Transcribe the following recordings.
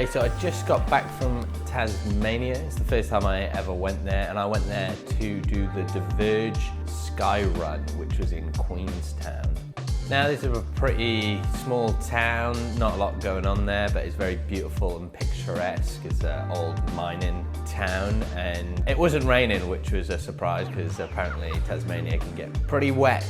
Okay, so I just got back from Tasmania. It's the first time I ever went there, and I went there to do the Diverge SkyRun, which was in Queenstown. Now, this is a pretty small town, not a lot going on there, but it's very beautiful and picturesque. It's an old mining town, and it wasn't raining, which was a surprise because apparently Tasmania can get pretty wet.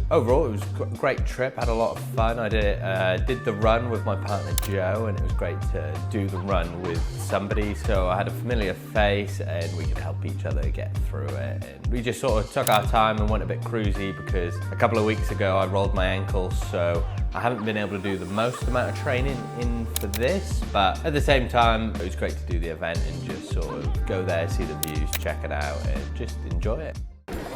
Overall, it was a great trip, had a lot of fun. I did the run with my partner Joe, and it was great to do the run with somebody. So I had a familiar face and we could help each other get through it. And we just sort of took our time and went a bit cruisy because a couple of weeks ago I rolled my ankle, so I haven't been able to do the most amount of training in for this, but at the same time, it was great to do the event and just sort of go there, see the views, check it out, and just enjoy it.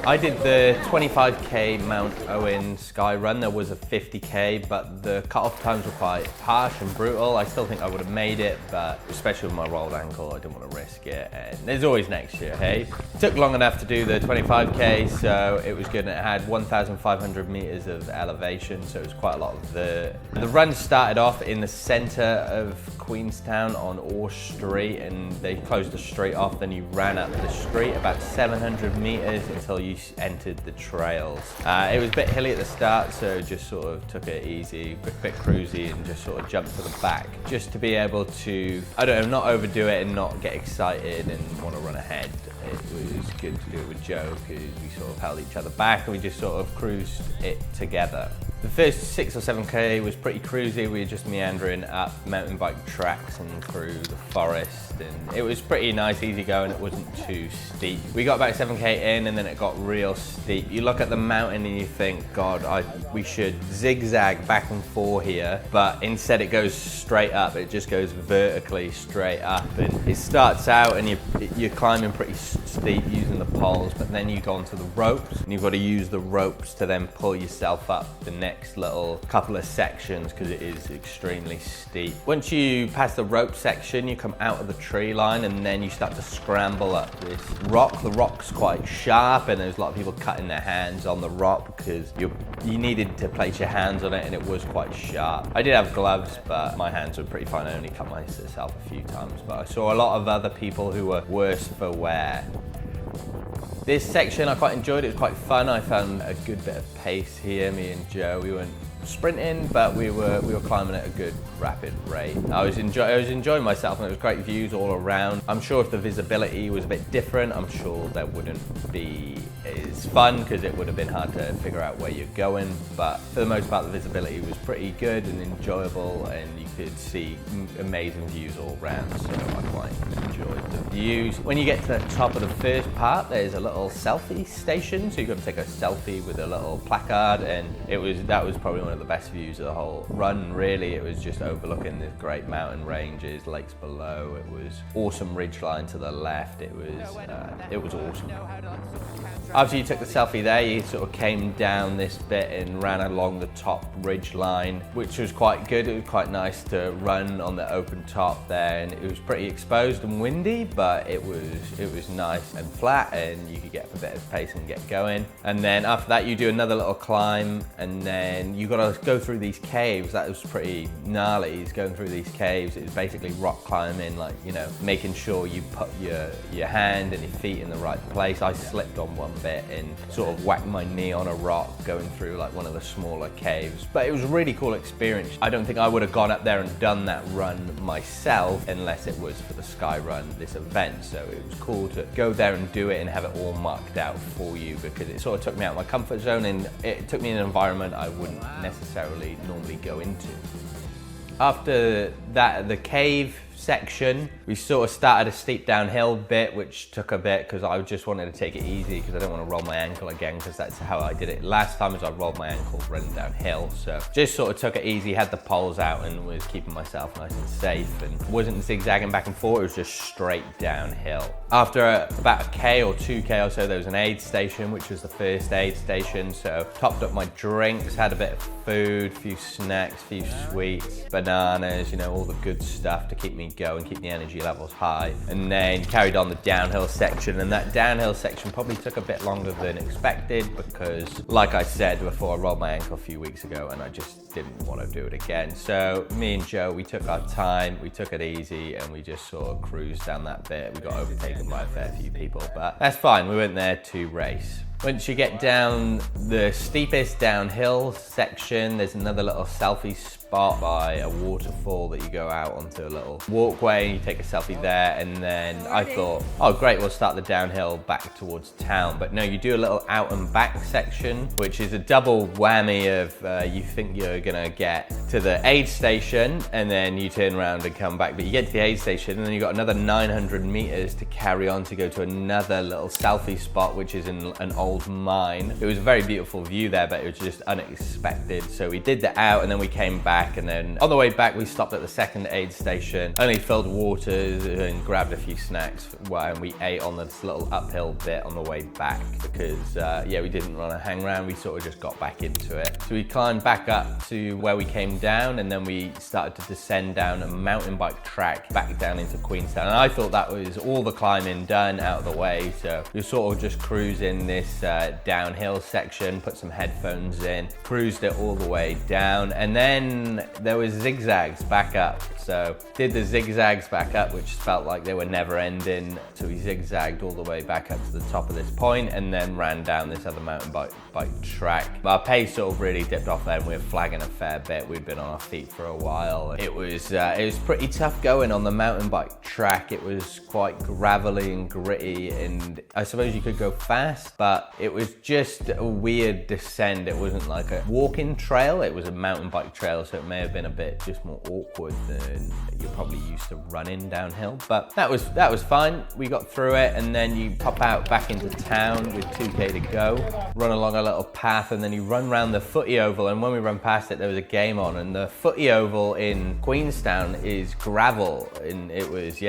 I did the 25k Mt Owen SkyRun. There was a 50k, but the cut-off times were quite harsh and brutal. I still think I would have made it, but especially with my rolled ankle, I didn't want to risk it. And there's always next year, hey? It took long enough to do the 25k, so it was good. And it had 1,500 meters of elevation, so it was quite a lot of vert. The run started off in the center of Queenstown on Orr Street, and they closed the street off. Then you ran up the street about 700 meters until you entered the trails. It was a bit hilly at the start, so just sort of took it easy, a bit cruisy, and just sort of jumped to the back, just to be able to, I don't know, not overdo it and not get excited and want to run ahead. It was good to do it with Joe because we sort of held each other back and we just sort of cruised it together. The first 6 or 7k was pretty cruisy. We were just meandering up mountain bike tracks and through the forest, and it was pretty nice, easy going. It wasn't too steep. We got about 7k in and then it got real steep. You look at the mountain and you think, God, we should zigzag back and forth here, but instead it goes straight up. It just goes vertically straight up, and it starts out and you're climbing pretty steep using the poles, but then you go onto the ropes and you've got to use the ropes to then pull yourself up the next little couple of sections because it is extremely steep. Once you pass the rope section, you come out of the tree line and then you start to scramble up this rock. The rock's quite sharp and there's a lot of people cutting their hands on the rock because you needed to place your hands on it, and it was quite sharp. I did have gloves, but my hands were pretty fine. I only cut myself a few times, but I saw a lot of other people who were worse for wear. This section I quite enjoyed. It was quite fun. I found a good bit of pace here. Me and Joe, we weren't sprinting, but we were climbing at a good rapid rate. I was enjoying myself, and it was great views all around. I'm sure if the visibility was a bit different, I'm sure there wouldn't be as fun because it would have been hard to figure out where you're going, but for the most part the visibility was pretty good and enjoyable, and you could see amazing views all around, so I quite enjoyed the views. When you get to the top of the first part, there's a little selfie station, so you've got to take a selfie with a little placard, and that was probably one of the best views of the whole run, really. It was just overlooking the great mountain ranges, lakes below. It was awesome ridgeline to the left. It was awesome. After you took the selfie there, you sort of came down this bit and ran along the top ridge line, which was quite good. It was quite nice to run on the open top there, and it was pretty exposed and windy, but it was nice and flat, and you could get up a bit of pace and get going. And then after that, you do another little climb, and then you got to go through these caves. That was pretty gnarly, going through these caves. It was basically rock climbing, like, you know, making sure you put your hand and your feet in the right place. I slipped on one bit and sort of whacked my knee on a rock going through like one of the smaller caves, but it was a really cool experience. I don't think I would have gone up there and done that run myself unless it was for the SkyRun, this event, so it was cool to go there and do it and have it all marked out for you, because it sort of took me out of my comfort zone and it took me in an environment I wouldn't necessarily normally go into. After that, the cave section, we sort of started a steep downhill bit, which took a bit because I just wanted to take it easy because I don't want to roll my ankle again, because that's how I did it last time, is I rolled my ankle running downhill. So just sort of took it easy, had the poles out and was keeping myself nice and safe, and wasn't zigzagging back and forth, it was just straight downhill. After about a K or 2K or so, there was an aid station, which was the first aid station. So topped up my drinks, had a bit of food, a few snacks, a few sweets, bananas, you know, all the good stuff to keep me go and keep the energy levels high. And then carried on the downhill section, and that downhill section probably took a bit longer than expected because, like I said before, I rolled my ankle a few weeks ago and I just didn't want to do it again. So me and Joe, we took our time, we took it easy, and we just sort of cruised down that bit. We got overtaken by a fair few people, but that's fine. We went there to race. Once you get down the steepest downhill section, there's another little selfie spot by a waterfall that you go out onto a little walkway and you take a selfie there. And then I thought, oh great, we'll start the downhill back towards town. But no, you do a little out and back section, which is a double whammy of you think you're gonna get to the aid station and then you turn around and come back. But you get to the aid station and then you've got another 900 meters to carry on to go to another little selfie spot, which is in an old mine. It was a very beautiful view there, but it was just unexpected. So we did the out and then we came back, and then on the way back we stopped at the second aid station, only filled waters and grabbed a few snacks, and we ate on this little uphill bit on the way back because yeah, we didn't want to hang around, we sort of just got back into it. So we climbed back up to where we came down, and then we started to descend down a mountain bike track back down into Queenstown. And I thought that was all the climbing done, out of the way, so you're sort of just cruising this downhill section, put some headphones in, cruised it all the way down, and then there was zigzags back up. So did the zigzags back up, which felt like they were never ending. So we zigzagged all the way back up to the top of this point and then ran down this other mountain bike track. Our pace sort of really dipped off there and we were flagging a fair bit. We'd been on our feet for a while. It was pretty tough going on the mountain bike track. It was quite gravelly and gritty, and I suppose you could go fast, but it was just a weird descent. It wasn't like a walking trail, it was a mountain bike trail, so it may have been a bit just more awkward than you're probably used to running downhill, but that was fine. We got through it, and then you pop out back into town with 2K to go, run along a little path, and then you run around the footy oval. And when we ran past it, there was a game on, and the footy oval in Queenstown is gravel, and it was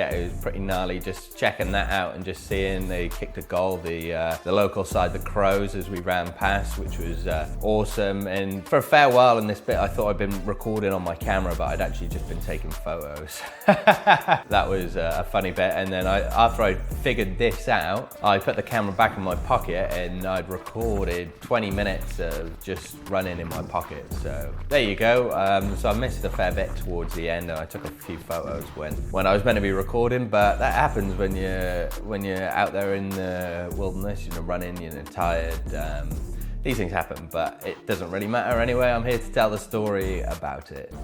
pretty gnarly. Just checking that out and just seeing they kicked a goal, the local side, the Crows, as we ran past, which was awesome. And for a fair while in this bit, I thought I'd been recording on my camera, but I'd actually just been taking photos. That was a funny bit. And then after I figured this out, I put the camera back in my pocket and I'd recorded 20 minutes of just running in my pocket. So there you go. So I missed a fair bit towards the end, and I took a few photos when I was meant to be recording, but that happens when you're out there in the wilderness, running, tired. These things happen, but it doesn't really matter anyway. I'm here to tell the story about it.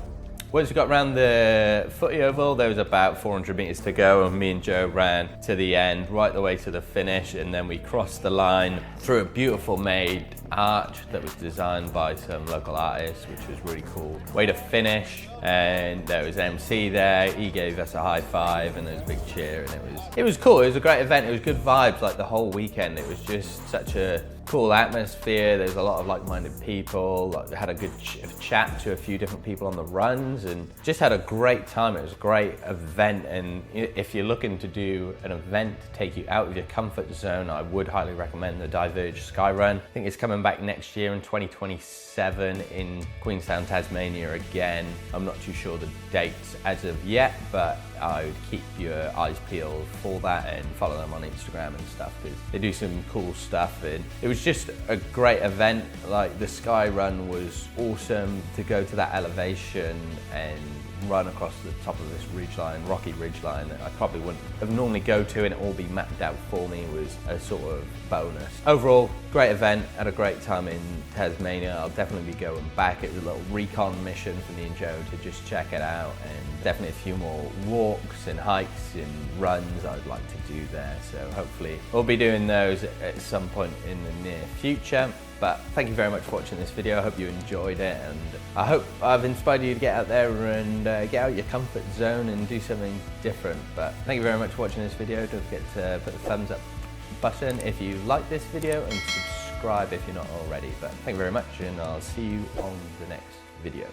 Once we got around the footy oval, there was about 400 meters to go, and me and Joe ran to the end, right the way to the finish, and then we crossed the line through a beautiful made arch that was designed by some local artists, which was really cool. Way to finish, and there was MC there. He gave us a high five, and there was a big cheer, and it was cool. It was a great event. It was good vibes like the whole weekend. It was just such a cool atmosphere. There's a lot of like-minded people. Had a good chat to a few different people on the runs, and just had a great time. It was a great event, and if you're looking to do an event to take you out of your comfort zone, I would highly recommend the Diverge SkyRun. I think it's coming back next year in 2027 in Queenstown, Tasmania again. I'm not too sure the dates as of yet, but I would keep your eyes peeled for that and follow them on Instagram and stuff, because they do some cool stuff. And it was just a great event. Like, the Sky Run was awesome. To go to that elevation and run across the top of this ridgeline, rocky ridgeline, that I probably wouldn't have normally go to, and it all be mapped out for me, was a sort of bonus. Overall, great event, had a great time in Tasmania. I'll definitely be going back. It was a little recon mission for me and Joe to just check it out, and definitely a few more walks and hikes and runs I'd like to do there. So hopefully we'll be doing those at some point in the near future. But thank you very much for watching this video. I hope you enjoyed it, and I hope I've inspired you to get out there and get out of your comfort zone and do something different. But thank you very much for watching this video. Don't forget to put the thumbs up button if you like this video, and subscribe if you're not already. But thank you very much, and I'll see you on the next video.